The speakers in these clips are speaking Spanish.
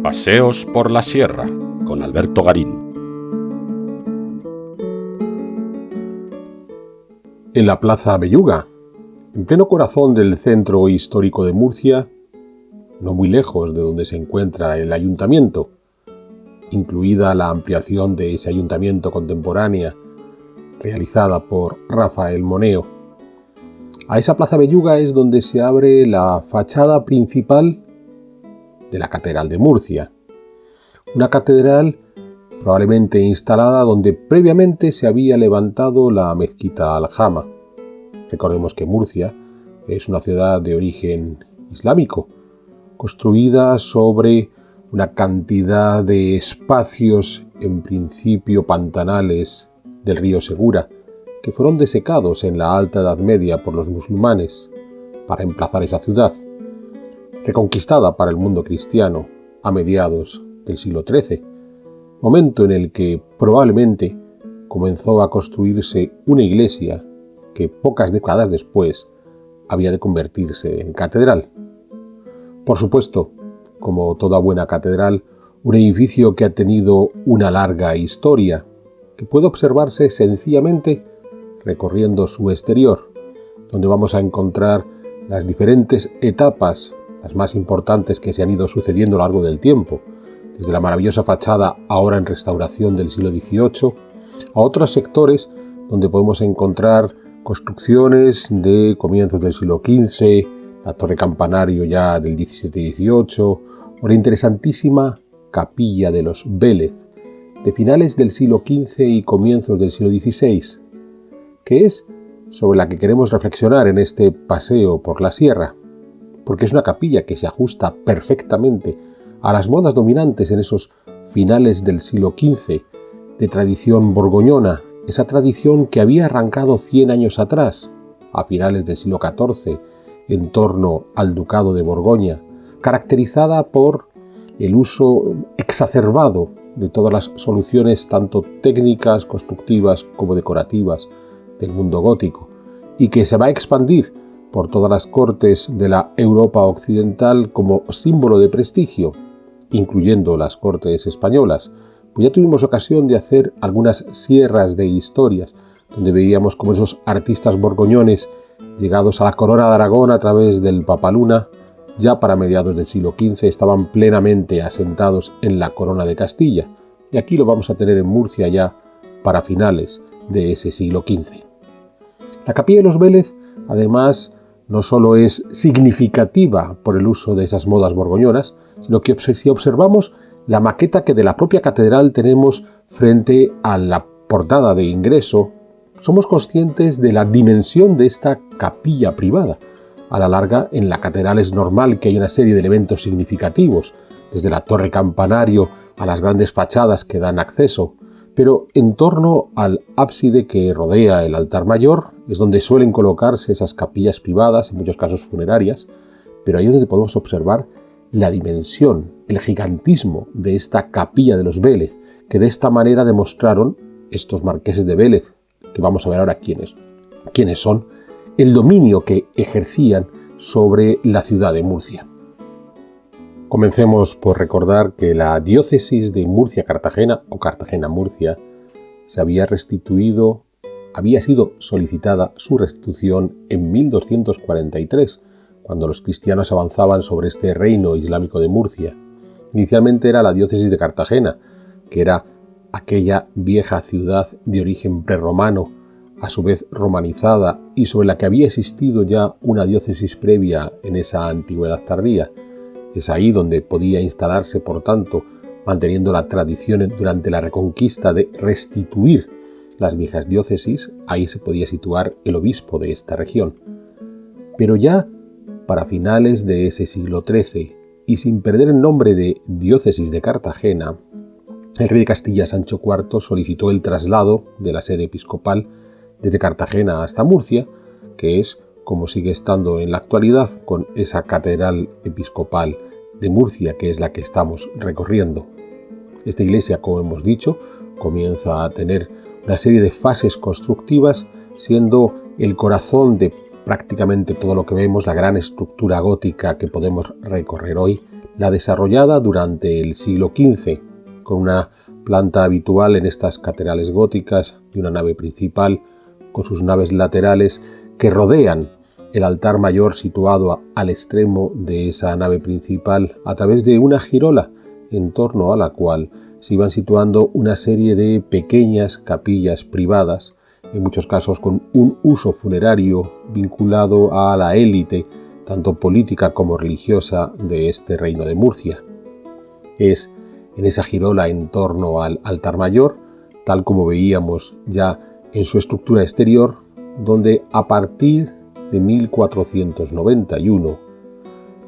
Paseos por la Sierra con Alberto Garín. En la Plaza Belluga, en pleno corazón del centro histórico de Murcia, no muy lejos de donde se encuentra el ayuntamiento, incluida la ampliación de ese ayuntamiento contemporánea realizada por Rafael Moneo. A esa Plaza Belluga es donde se abre la fachada principal de la Catedral de Murcia. Una catedral probablemente instalada donde previamente se había levantado la mezquita Al-Jama. Recordemos que Murcia es una ciudad de origen islámico, construida sobre una cantidad de espacios, en principio pantanales, del río Segura, que fueron desecados en la Alta Edad Media por los musulmanes para emplazar esa ciudad, reconquistada para el mundo cristiano a mediados del siglo XIII, momento en el que probablemente comenzó a construirse una iglesia que pocas décadas después había de convertirse en catedral. Por supuesto, como toda buena catedral, un edificio que ha tenido una larga historia, que puede observarse sencillamente recorriendo su exterior, donde vamos a encontrar las diferentes etapas, las más importantes que se han ido sucediendo a lo largo del tiempo, desde la maravillosa fachada ahora en restauración del siglo XVIII, a otros sectores donde podemos encontrar construcciones de comienzos del siglo XV, la torre campanario ya del XVII-XVIII, o la interesantísima capilla de los Vélez, de finales del siglo XV y comienzos del siglo XVI, que es sobre la que queremos reflexionar en este paseo por la sierra, porque es una capilla que se ajusta perfectamente a las modas dominantes en esos finales del siglo XV, de tradición borgoñona, esa tradición que había arrancado 100 años atrás, a finales del siglo XIV, en torno al Ducado de Borgoña, caracterizada por el uso exacerbado de todas las soluciones tanto técnicas, constructivas como decorativas del mundo gótico, y que se va a expandir por todas las cortes de la Europa occidental como símbolo de prestigio, incluyendo las cortes españolas. Pues ya tuvimos ocasión de hacer algunas sierras de historias, donde veíamos cómo esos artistas borgoñones, llegados a la corona de Aragón a través del Papaluna, ya para mediados del siglo XV estaban plenamente asentados en la corona de Castilla, y aquí lo vamos a tener en Murcia ya para finales de ese siglo XV. La capilla de los Vélez, además, no solo es significativa por el uso de esas modas borgoñonas, sino que si observamos la maqueta que de la propia catedral tenemos frente a la portada de ingreso, somos conscientes de la dimensión de esta capilla privada. A la larga, en la catedral es normal que haya una serie de elementos significativos, desde la torre campanario a las grandes fachadas que dan acceso, pero en torno al ábside que rodea el altar mayor es donde suelen colocarse esas capillas privadas, en muchos casos funerarias, pero ahí es donde podemos observar la dimensión, el gigantismo de esta capilla de los Vélez, que de esta manera demostraron estos marqueses de Vélez, que vamos a ver ahora quiénes son, el dominio que ejercían sobre la ciudad de Murcia. Comencemos por recordar que la diócesis de Murcia-Cartagena o Cartagena-Murcia había sido solicitada su restitución en 1243, cuando los cristianos avanzaban sobre este reino islámico de Murcia. Inicialmente era la diócesis de Cartagena, que era aquella vieja ciudad de origen prerromano, a su vez romanizada y sobre la que había existido ya una diócesis previa en esa antigüedad tardía. Es ahí donde podía instalarse, por tanto, manteniendo la tradición durante la Reconquista de restituir las viejas diócesis, ahí se podía situar el obispo de esta región. Pero ya para finales de ese siglo XIII, y sin perder el nombre de diócesis de Cartagena, el rey de Castilla Sancho IV solicitó el traslado de la sede episcopal desde Cartagena hasta Murcia, que es como sigue estando en la actualidad con esa catedral episcopal de Murcia, que es la que estamos recorriendo. Esta iglesia, como hemos dicho, comienza a tener una serie de fases constructivas, siendo el corazón de prácticamente todo lo que vemos, la gran estructura gótica que podemos recorrer hoy, la desarrollada durante el siglo XV, con una planta habitual en estas catedrales góticas de una nave principal, con sus naves laterales que rodean el altar mayor situado al extremo de esa nave principal a través de una girola en torno a la cual se iban situando una serie de pequeñas capillas privadas, en muchos casos con un uso funerario vinculado a la élite, tanto política como religiosa, de este reino de Murcia. Es en esa girola en torno al altar mayor, tal como veíamos ya en su estructura exterior, donde a partir de 1491,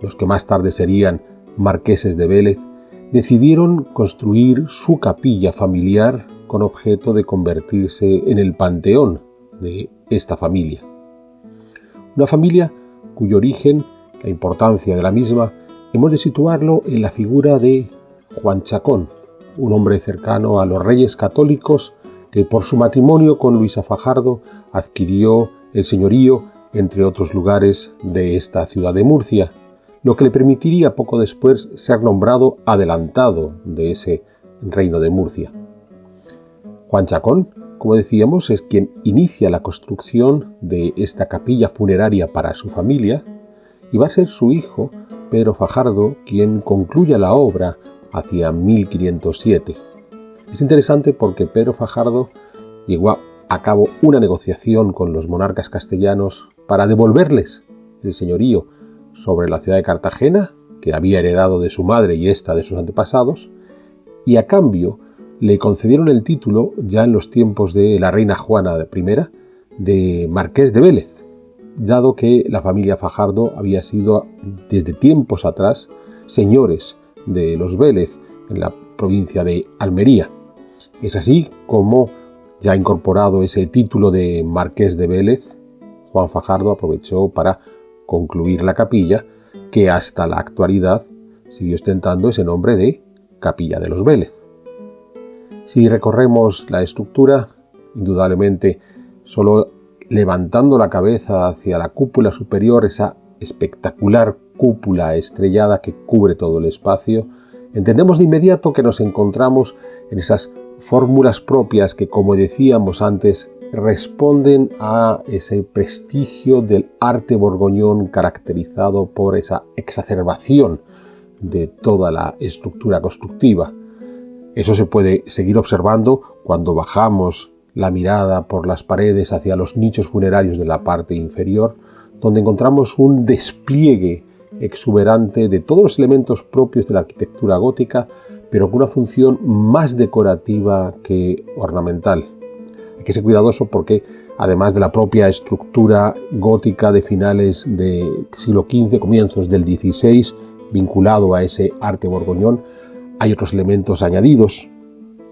los que más tarde serían marqueses de Vélez, decidieron construir su capilla familiar con objeto de convertirse en el panteón de esta familia. Una familia cuyo origen, la importancia de la misma, hemos de situarlo en la figura de Juan Chacón, un hombre cercano a los reyes católicos que por su matrimonio con Luisa Fajardo adquirió el señorío, entre otros lugares, de esta ciudad de Murcia, lo que le permitiría poco después ser nombrado adelantado de ese reino de Murcia. Juan Chacón, como decíamos, es quien inicia la construcción de esta capilla funeraria para su familia, y va a ser su hijo, Pedro Fajardo, quien concluya la obra hacia 1507. Es interesante porque Pedro Fajardo llevó a cabo una negociación con los monarcas castellanos para devolverles el señorío sobre la ciudad de Cartagena, que había heredado de su madre y esta de sus antepasados, y a cambio le concedieron el título, ya en los tiempos de la reina Juana I, de Marqués de Vélez, dado que la familia Fajardo había sido desde tiempos atrás señores de los Vélez en la provincia de Almería. Es así como, ya incorporado ese título de Marqués de Vélez, Juan Fajardo aprovechó para concluir la capilla, que hasta la actualidad sigue ostentando ese nombre de Capilla de los Vélez. Si recorremos la estructura, indudablemente solo levantando la cabeza hacia la cúpula superior, esa espectacular cúpula estrellada que cubre todo el espacio, entendemos de inmediato que nos encontramos en esas fórmulas propias que, como decíamos antes, responden a ese prestigio del arte borgoñón caracterizado por esa exacerbación de toda la estructura constructiva. Eso se puede seguir observando cuando bajamos la mirada por las paredes hacia los nichos funerarios de la parte inferior, donde encontramos un despliegue exuberante de todos los elementos propios de la arquitectura gótica, pero con una función más decorativa que ornamental. Hay que ser cuidadoso porque, además de la propia estructura gótica de finales del siglo XV, comienzos del XVI, vinculado a ese arte borgoñón, hay otros elementos añadidos,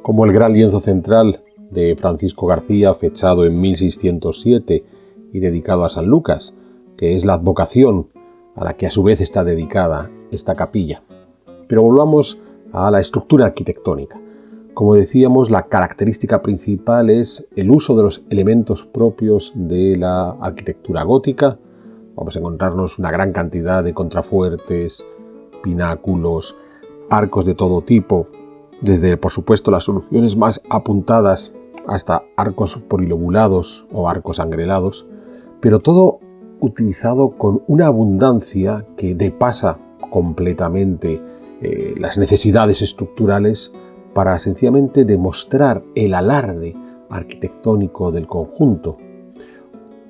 como el gran lienzo central de Francisco García, fechado en 1607 y dedicado a San Lucas, que es la advocación a la que a su vez está dedicada esta capilla. Pero volvamos a la estructura arquitectónica. Como decíamos, la característica principal es el uso de los elementos propios de la arquitectura gótica. Vamos a encontrarnos una gran cantidad de contrafuertes, pináculos, arcos de todo tipo, desde por supuesto las soluciones más apuntadas hasta arcos polilobulados o arcos angrelados, pero todo utilizado con una abundancia que depasa completamente las necesidades estructurales para sencillamente demostrar el alarde arquitectónico del conjunto.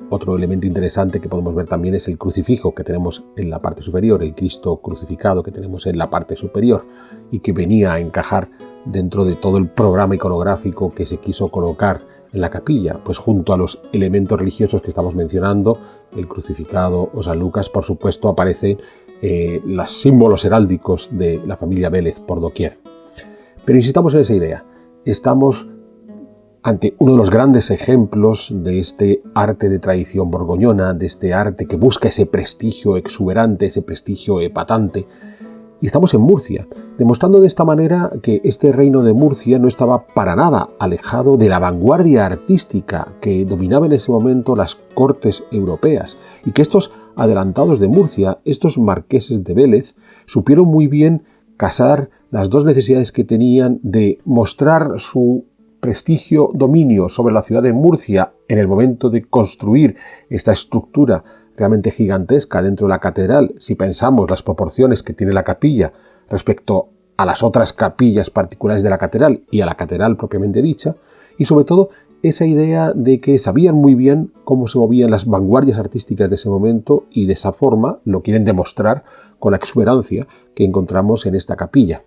Otro elemento interesante que podemos ver también es el crucifijo que tenemos en la parte superior, el Cristo crucificado que tenemos en la parte superior y que venía a encajar dentro de todo el programa iconográfico que se quiso colocar en la capilla, pues junto a los elementos religiosos que estamos mencionando, el crucificado o San Lucas, por supuesto aparecen los símbolos heráldicos de la familia Vélez por doquier. Pero insistamos en esa idea, estamos ante uno de los grandes ejemplos de este arte de tradición borgoñona, de este arte que busca ese prestigio exuberante, ese prestigio epatante, Y estamos en Murcia, demostrando de esta manera que este reino de Murcia no estaba para nada alejado de la vanguardia artística que dominaba en ese momento las cortes europeas, y que estos adelantados de Murcia, estos marqueses de Vélez, supieron muy bien casar las dos necesidades que tenían de mostrar su prestigio, dominio sobre la ciudad de Murcia en el momento de construir esta estructura realmente gigantesca dentro de la catedral, si pensamos las proporciones que tiene la capilla respecto a las otras capillas particulares de la catedral y a la catedral propiamente dicha, y sobre todo esa idea de que sabían muy bien cómo se movían las vanguardias artísticas de ese momento y de esa forma lo quieren demostrar con la exuberancia que encontramos en esta capilla.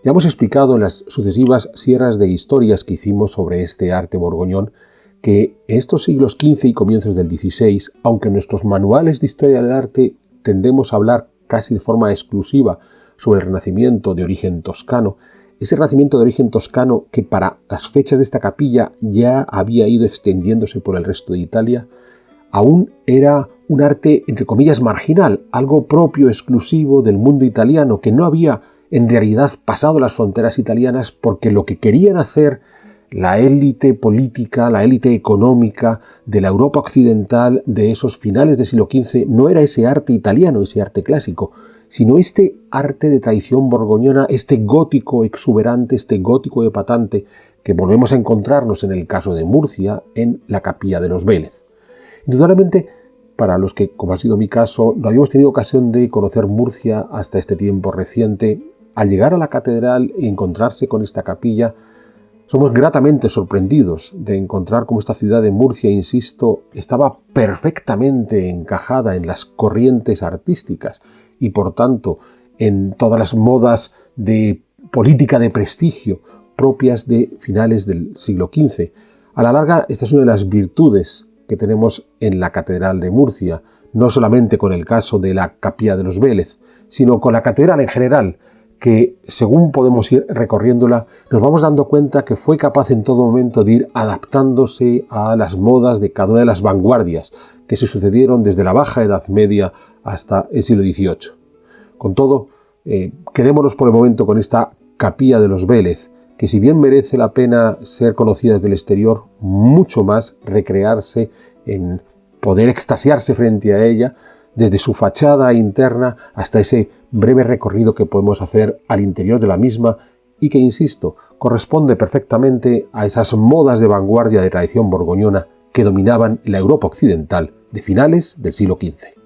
Ya hemos explicado en las sucesivas sierras de historias que hicimos sobre este arte borgoñón que en estos siglos XV y comienzos del XVI, aunque en nuestros manuales de historia del arte tendemos a hablar casi de forma exclusiva sobre el Renacimiento de origen toscano, ese Renacimiento de origen toscano que para las fechas de esta capilla ya había ido extendiéndose por el resto de Italia, aún era un arte, entre comillas, marginal, algo propio, exclusivo del mundo italiano, que no había en realidad pasado las fronteras italianas, porque lo que querían hacer la élite política, la élite económica de la Europa occidental de esos finales del siglo XV no era ese arte italiano, ese arte clásico, sino este arte de tradición borgoñona, este gótico exuberante, este gótico epatante que volvemos a encontrarnos en el caso de Murcia en la capilla de los Vélez. Indudablemente, para los que, como ha sido mi caso, no habíamos tenido ocasión de conocer Murcia hasta este tiempo reciente, al llegar a la catedral y encontrarse con esta capilla, somos gratamente sorprendidos de encontrar cómo esta ciudad de Murcia, insisto, estaba perfectamente encajada en las corrientes artísticas y, por tanto, en todas las modas de política de prestigio propias de finales del siglo XV. A la larga, esta es una de las virtudes que tenemos en la Catedral de Murcia, no solamente con el caso de la Capilla de los Vélez, sino con la catedral en general, que según podemos ir recorriéndola, nos vamos dando cuenta que fue capaz en todo momento de ir adaptándose a las modas de cada una de las vanguardias que se sucedieron desde la Baja Edad Media hasta el siglo XVIII. Con todo, quedémonos por el momento con esta Capilla de los Vélez, que si bien merece la pena ser conocida desde el exterior, mucho más recrearse en poder extasiarse frente a ella, desde su fachada interna hasta ese breve recorrido que podemos hacer al interior de la misma y que, insisto, corresponde perfectamente a esas modas de vanguardia de tradición borgoñona que dominaban la Europa occidental de finales del siglo XV.